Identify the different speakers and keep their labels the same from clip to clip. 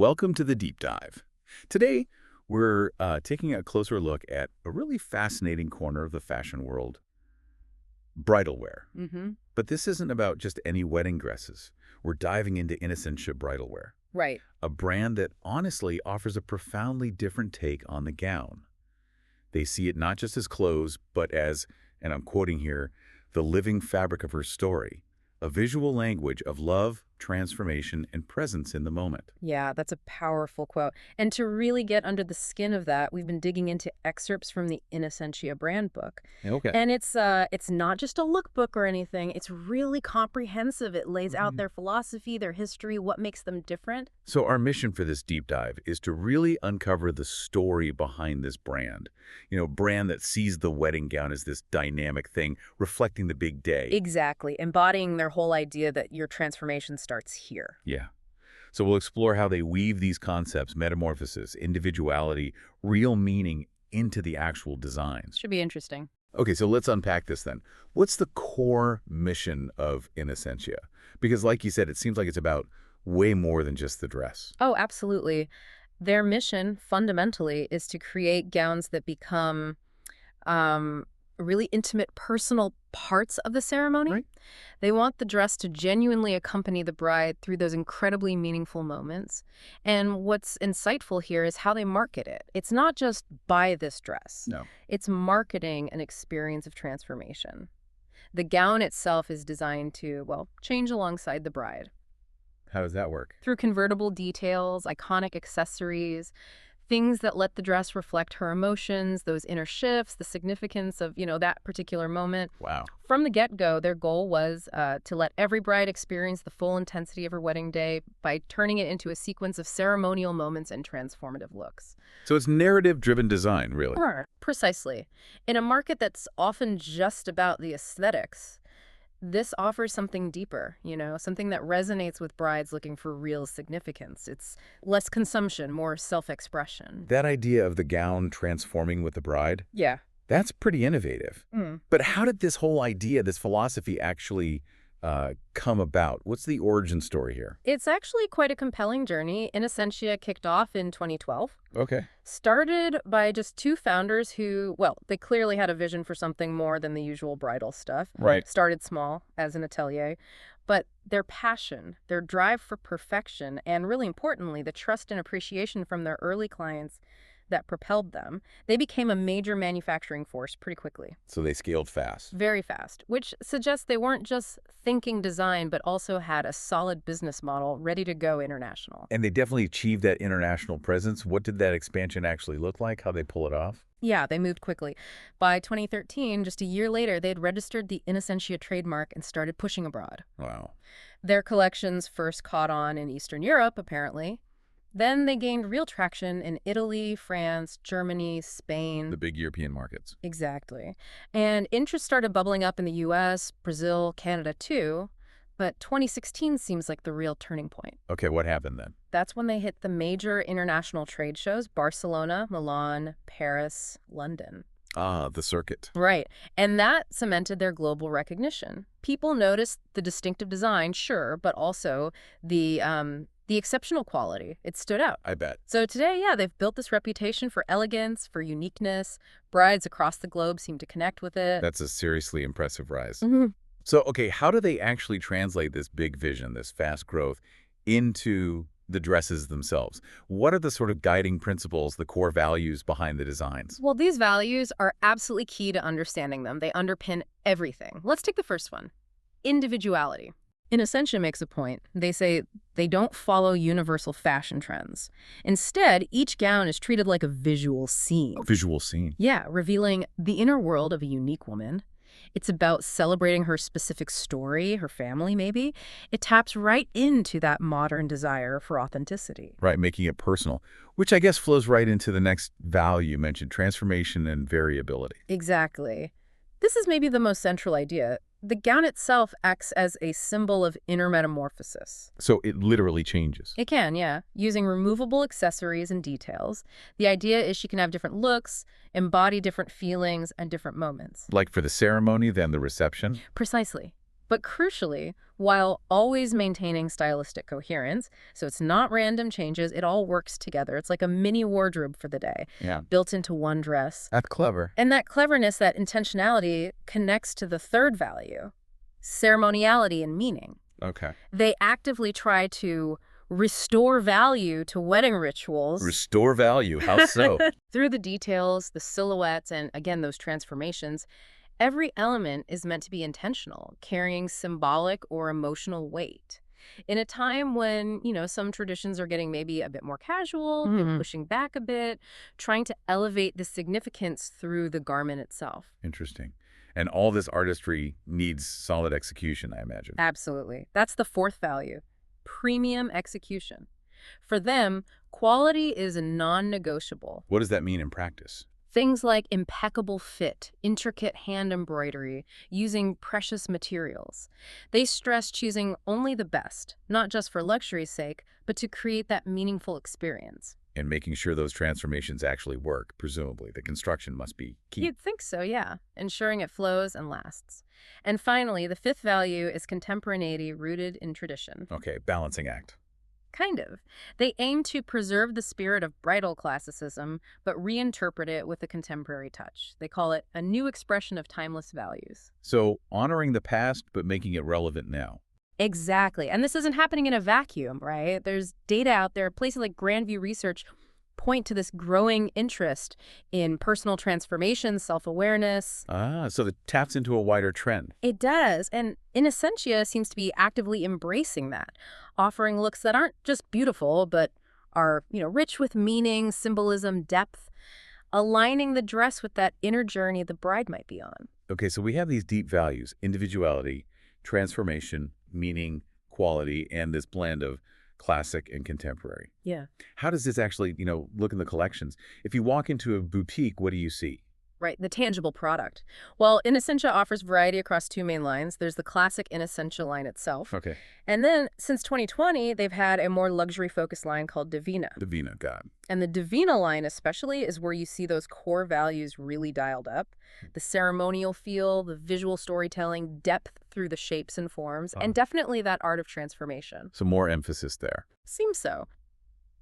Speaker 1: welcome to the Deep Dive. Today, we're taking a closer look at a really fascinating corner of the fashion world, bridal wear. But this isn't about just any wedding dresses. We're diving into Innocentia Bridal wear,
Speaker 2: Right.
Speaker 1: a brand that honestly offers a profoundly different take on the gown. They see it not just as clothes, but as, and I'm quoting here, the living fabric of her story, a visual language of love, transformation, and presence in the moment.
Speaker 2: Yeah, that's a powerful quote. And to really get under the skin of that, we've been digging into excerpts from the Innocentia brand book.
Speaker 1: Okay.
Speaker 2: And it's not just a lookbook or anything. It's really comprehensive. It lays out their philosophy, their history, what makes them different.
Speaker 1: So our mission for this deep dive is to really uncover the story behind this brand. You know, brand that sees the wedding gown as this dynamic thing, reflecting the big day.
Speaker 2: Exactly. Embodying their whole idea that your transformation starts here.
Speaker 1: Yeah. So we'll explore how they weave these concepts, metamorphosis, individuality, real meaning into the actual designs.
Speaker 2: Should be interesting.
Speaker 1: Okay, so let's unpack this then. What's the core mission of Innocentia? Because like you said, it seems like it's about way more than just the dress.
Speaker 2: Oh, absolutely. Their mission, fundamentally, is to create gowns that become really intimate, personal parts of the ceremony.
Speaker 1: Right.
Speaker 2: They want the dress to genuinely accompany the bride through those incredibly meaningful moments. And what's insightful here is how they market it. It's not just buy this dress.
Speaker 1: No.
Speaker 2: It's marketing an experience of transformation. The gown itself is designed to, well, change alongside the bride.
Speaker 1: How does that work?
Speaker 2: Through convertible details, iconic accessories, things that let the dress reflect her emotions, those inner shifts, the significance of, that particular moment.
Speaker 1: Wow.
Speaker 2: From the get-go, their goal was to let every bride experience the full intensity of her wedding day by turning it into a sequence of ceremonial moments and transformative looks.
Speaker 1: So it's narrative-driven design, really.
Speaker 2: Precisely. In a market that's often just about the aesthetics, this offers something deeper, something that resonates with brides looking for real significance. It's less consumption, more self-expression.
Speaker 1: That idea of the gown transforming with the bride,
Speaker 2: Yeah.
Speaker 1: that's pretty innovative. But how did this whole idea, this philosophy actually come about? What's the origin story here?
Speaker 2: It's actually quite a compelling journey. Innocentia kicked off in 2012.
Speaker 1: Okay.
Speaker 2: Started by just two founders who, well, they clearly had a vision for something more than the usual bridal stuff.
Speaker 1: Right.
Speaker 2: Started small as an atelier. But their passion, their drive for perfection, and really importantly, the trust and appreciation from their early clients that propelled them, they became a major manufacturing force pretty quickly.
Speaker 1: So they scaled fast.
Speaker 2: Very fast, which suggests they weren't just thinking design, but also had a solid business model ready to go international.
Speaker 1: And they definitely achieved that international presence. What did that expansion actually look like? How'd they pull it off?
Speaker 2: Yeah, they moved quickly. By 2013, just a year later, they had registered the Innocentia trademark and started pushing abroad.
Speaker 1: Wow.
Speaker 2: Their collections first caught on in Eastern Europe, apparently. Then they gained real traction in Italy, France, Germany, Spain.
Speaker 1: The big European markets.
Speaker 2: Exactly. And interest started bubbling up in the US, Brazil, Canada too. But 2016 seems like the real turning point.
Speaker 1: Okay, what happened then?
Speaker 2: That's when they hit the major international trade shows, Barcelona, Milan, Paris, London.
Speaker 1: Ah, the circuit.
Speaker 2: Right. And that cemented their global recognition. People noticed the distinctive design, sure, but also the exceptional quality. It stood out.
Speaker 1: I bet.
Speaker 2: So today, yeah, they've built this reputation for elegance, for uniqueness. Brides across the globe seem to connect with it.
Speaker 1: That's a seriously impressive rise. So, okay, how do they actually translate this big vision, this fast growth, into the dresses themselves? What are the sort of guiding principles, the core values behind the designs?
Speaker 2: Well, these values are absolutely key to understanding them. They underpin everything. Let's take the first one, individuality. Innocentia makes a point. They say they don't follow universal fashion trends. Instead, each gown is treated like a visual scene.
Speaker 1: A visual scene.
Speaker 2: Yeah, revealing the inner world of a unique woman. It's about celebrating her specific story, her family maybe. It taps right into that modern desire for authenticity.
Speaker 1: Right, making it personal, which I guess flows right into the next value you mentioned, transformation and variability.
Speaker 2: Exactly. This is maybe the most central idea. The gown itself acts as a symbol of inner metamorphosis.
Speaker 1: So it literally changes.
Speaker 2: It can, yeah, using removable accessories and details. The idea is she can have different looks, embody different feelings and different moments.
Speaker 1: Like for the ceremony, then the reception?
Speaker 2: Precisely. But crucially, while always maintaining stylistic coherence, so it's not random changes, it all works together. It's like a mini wardrobe for the day,
Speaker 1: Yeah.
Speaker 2: built into one dress.
Speaker 1: That's clever.
Speaker 2: And that cleverness, that intentionality, connects to the third value, ceremoniality and meaning.
Speaker 1: Okay.
Speaker 2: They actively try to restore value to wedding rituals
Speaker 1: Restore value. How so?
Speaker 2: through the details, the silhouettes, and again, those transformations. Every element is meant to be intentional, carrying symbolic or emotional weight. In a time when, some traditions are getting maybe a bit more casual, pushing back a bit, trying to elevate the significance through the garment itself.
Speaker 1: Interesting. And all this artistry needs solid execution, I imagine.
Speaker 2: Absolutely. That's the fourth value, premium execution. For them, quality is non-negotiable.
Speaker 1: What does that mean in practice?
Speaker 2: Things like impeccable fit, intricate hand embroidery, using precious materials. They stress choosing only the best, not just for luxury's sake, but to create that meaningful experience.
Speaker 1: And making sure those transformations actually work, presumably. The construction must be key.
Speaker 2: You'd think so, yeah. Ensuring it flows and lasts. And finally, the fifth value is contemporaneity rooted in tradition.
Speaker 1: Okay, balancing act.
Speaker 2: Kind of. They aim to preserve the spirit of bridal classicism, but reinterpret it with a contemporary touch. They call it a new expression of timeless values.
Speaker 1: So, honoring the past, but making it relevant now.
Speaker 2: Exactly. And this isn't happening in a vacuum, right? There's data out there. Places like Grandview Research point to this growing interest in personal transformation, self-awareness.
Speaker 1: So it taps into a wider trend.
Speaker 2: It does. And Innocentia seems to be actively embracing that, offering looks that aren't just beautiful, but are, rich with meaning, symbolism, depth, aligning the dress with that inner journey the bride might be on.
Speaker 1: Okay, so we have these deep values: individuality, transformation, meaning, quality, and this blend of classic and contemporary.
Speaker 2: Yeah.
Speaker 1: How does this actually, look in the collections? If you walk into a boutique, what do you see?
Speaker 2: Right, the tangible product. Well, Innocentia offers variety across two main lines. There's the classic Innocentia line itself.
Speaker 1: Okay.
Speaker 2: And then, since 2020, they've had a more luxury-focused line called Divina.
Speaker 1: Divina, God.
Speaker 2: And the Divina line especially is where you see those core values really dialed up. The ceremonial feel, the visual storytelling, depth through the shapes and forms, and definitely that art of transformation.
Speaker 1: So more emphasis there.
Speaker 2: Seems so.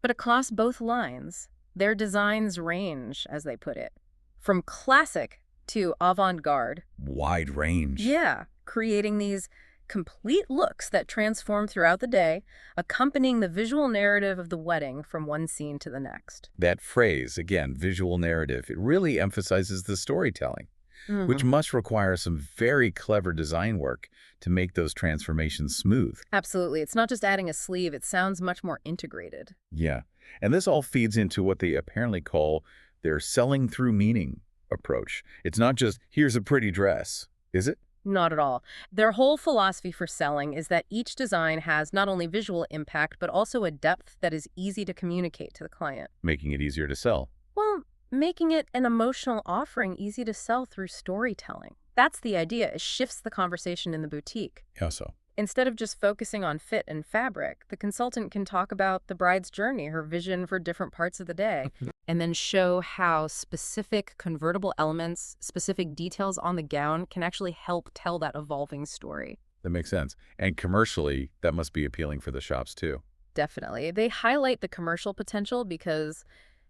Speaker 2: But across both lines, their designs range, as they put it, from classic to avant-garde.
Speaker 1: Wide range.
Speaker 2: Yeah, creating these complete looks that transform throughout the day, accompanying the visual narrative of the wedding from one scene to the next.
Speaker 1: That phrase, again, visual narrative, it really emphasizes the storytelling, which must require some very clever design work to make those transformations smooth.
Speaker 2: Absolutely. It's not just adding a sleeve. It sounds much more integrated.
Speaker 1: Yeah. And this all feeds into what they apparently call their selling through meaning approach. It's not just, here's a pretty dress, is it?
Speaker 2: Not at all. Their whole philosophy for selling is that each design has not only visual impact, but also a depth that is easy to communicate to the client.
Speaker 1: Making it easier to sell.
Speaker 2: Well, making it an emotional offering easy to sell through storytelling. That's the idea. It shifts the conversation in the boutique.
Speaker 1: How so?
Speaker 2: Instead of just focusing on fit and fabric, the consultant can talk about the bride's journey, her vision for different parts of the day, and then show how specific convertible elements, specific details on the gown can actually help tell that evolving story.
Speaker 1: That makes sense. And commercially, that must be appealing for the shops too.
Speaker 2: Definitely. They highlight the commercial potential because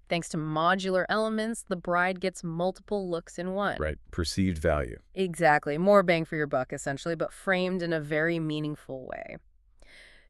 Speaker 2: thanks to modular elements, the bride gets multiple looks in one.
Speaker 1: Right. Perceived value.
Speaker 2: Exactly. More bang for your buck, essentially, but framed in a very meaningful way.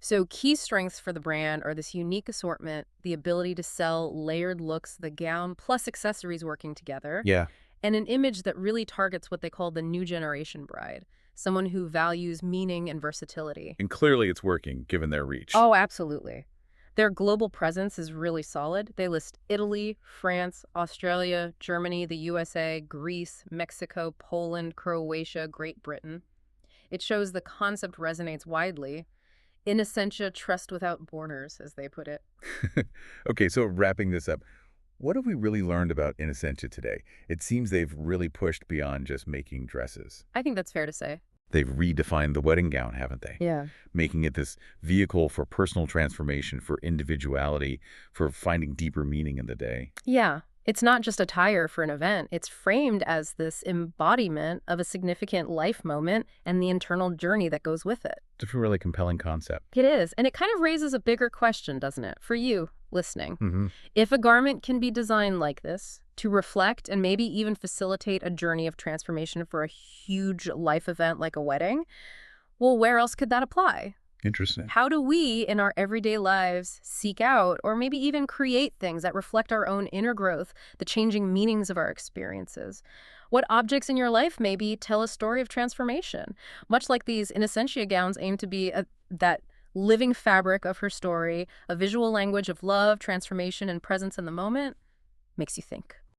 Speaker 2: So key strengths for the brand are this unique assortment, the ability to sell layered looks, the gown plus accessories working together,
Speaker 1: Yeah.
Speaker 2: and an image that really targets what they call the new generation bride, someone who values meaning and versatility.
Speaker 1: And clearly it's working, given their reach.
Speaker 2: Oh, absolutely. Their global presence is really solid. They list Italy, France, Australia, Germany, the USA, Greece, Mexico, Poland, Croatia, Great Britain. It shows the concept resonates widely. Innocentia, trust without borders, as they put it.
Speaker 1: Okay, so wrapping this up, what have we really learned about Innocentia today? It seems they've really pushed beyond just making dresses.
Speaker 2: I think that's fair to say.
Speaker 1: They've redefined the wedding gown, haven't they?
Speaker 2: Yeah.
Speaker 1: Making it this vehicle for personal transformation, for individuality, for finding deeper meaning in the day.
Speaker 2: Yeah. It's not just attire for an event. It's framed as this embodiment of a significant life moment and the internal journey that goes with it.
Speaker 1: It's a really compelling concept.
Speaker 2: It is, and it kind of raises a bigger question, doesn't it, for you listening?
Speaker 1: Mm-hmm.
Speaker 2: If a garment can be designed like this, to reflect and maybe even facilitate a journey of transformation for a huge life event like a wedding, well, where else could that apply?
Speaker 1: Interesting.
Speaker 2: How do we, in our everyday lives, seek out or maybe even create things that reflect our own inner growth, the changing meanings of our experiences? What objects in your life maybe tell a story of transformation? Much like these Innocentia gowns aim to be that living fabric of her story, a visual language of love, transformation, and presence in the moment, makes you think.